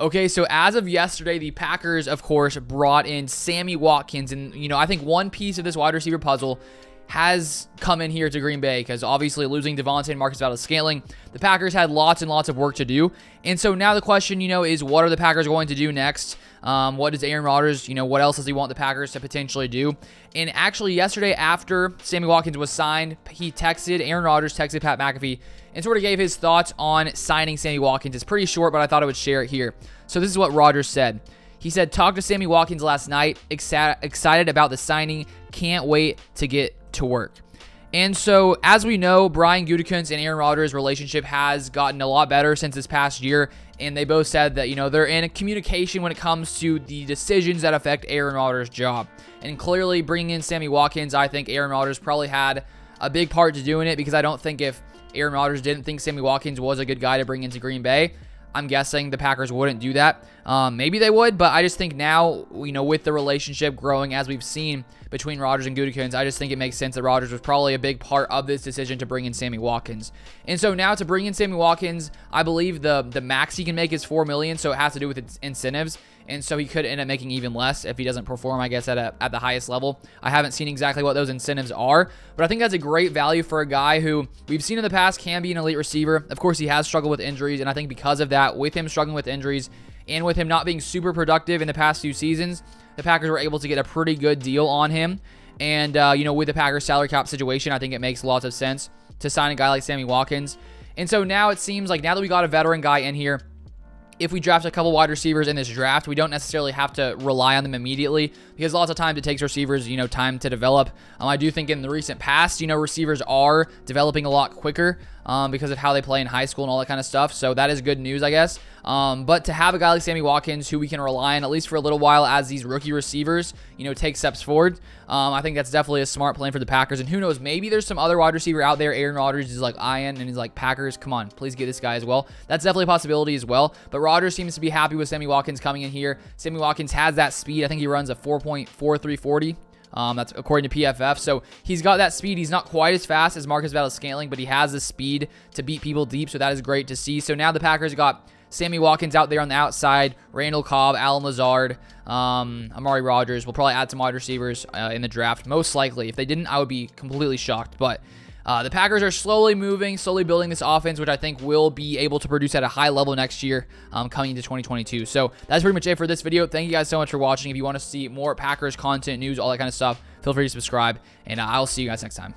Okay, so as of yesterday, the Packers, of course, brought in Sammy Watkins. And, I think one piece of this wide receiver puzzle has come in here to Green Bay because obviously losing Devontae and Marcus Valdes-Scantling, the Packers had lots and lots of work to do. And so now the question, is what are the Packers going to do next? What does Aaron Rodgers, what else does he want the Packers to potentially do? And actually yesterday after Sammy Watkins was signed, Aaron Rodgers texted Pat McAfee and sort of gave his thoughts on signing Sammy Watkins. It's pretty short, but I thought I would share it here. So this is what Rodgers said. He said, "Talked to Sammy Watkins last night, excited about the signing, can't wait to get to work." And so, as we know, Brian Gutekunst and Aaron Rodgers' relationship has gotten a lot better since this past year, and they both said that, they're in a communication when it comes to the decisions that affect Aaron Rodgers' job. And clearly, bringing in Sammy Watkins, I think Aaron Rodgers probably had a big part to doing it, because I don't think if Aaron Rodgers didn't think Sammy Watkins was a good guy to bring into Green Bay, I'm guessing the Packers wouldn't do that. Maybe they would, but I just think now, with the relationship growing as we've seen between Rodgers and Gutekunst, I just think it makes sense that Rodgers was probably a big part of this decision to bring in Sammy Watkins. And so now to bring in Sammy Watkins, I believe the max he can make is $4 million, so it has to do with its incentives. And so he could end up making even less if he doesn't perform, I guess, at the highest level. I haven't seen exactly what those incentives are, but I think that's a great value for a guy who we've seen in the past can be an elite receiver. Of course, he has struggled with injuries, and I think because of that, with him struggling with injuries and with him not being super productive in the past few seasons, the Packers were able to get a pretty good deal on him. And, with the Packers salary cap situation, I think it makes lots of sense to sign a guy like Sammy Watkins. And so now it seems like now that we got a veteran guy in here, if we draft a couple wide receivers in this draft, we don't necessarily have to rely on them immediately, because lots of times it takes receivers, time to develop. I do think in the recent past, receivers are developing a lot quicker because of how they play in high school and all that kind of stuff. So that is good news, I guess. But to have a guy like Sammy Watkins who we can rely on at least for a little while as these rookie receivers, take steps forward, I think that's definitely a smart plan for the Packers. And who knows, maybe there's some other wide receiver out there Aaron Rodgers is like eyeing, and he's like, Packers, come on, please get this guy as well. That's definitely a possibility as well. But Rodgers seems to be happy with Sammy Watkins coming in here. Sammy Watkins has that speed. I think he runs a 4.4340. That's according to PFF. So he's got that speed. He's not quite as fast as Marcus Valdes-Scantling, but he has the speed to beat people deep. So that is great to see. So now the Packers got Sammy Watkins out there on the outside, Randall Cobb, Allen Lazard, Amari Rodgers. We'll probably add some wide receivers in the draft, most likely. If they didn't, I would be completely shocked. But the Packers are slowly building this offense, which I think will be able to produce at a high level next year coming into 2022. So that's pretty much it for this video. Thank you guys so much for watching. If you want to see more Packers content, news, all that kind of stuff, feel free to subscribe, and I'll see you guys next time.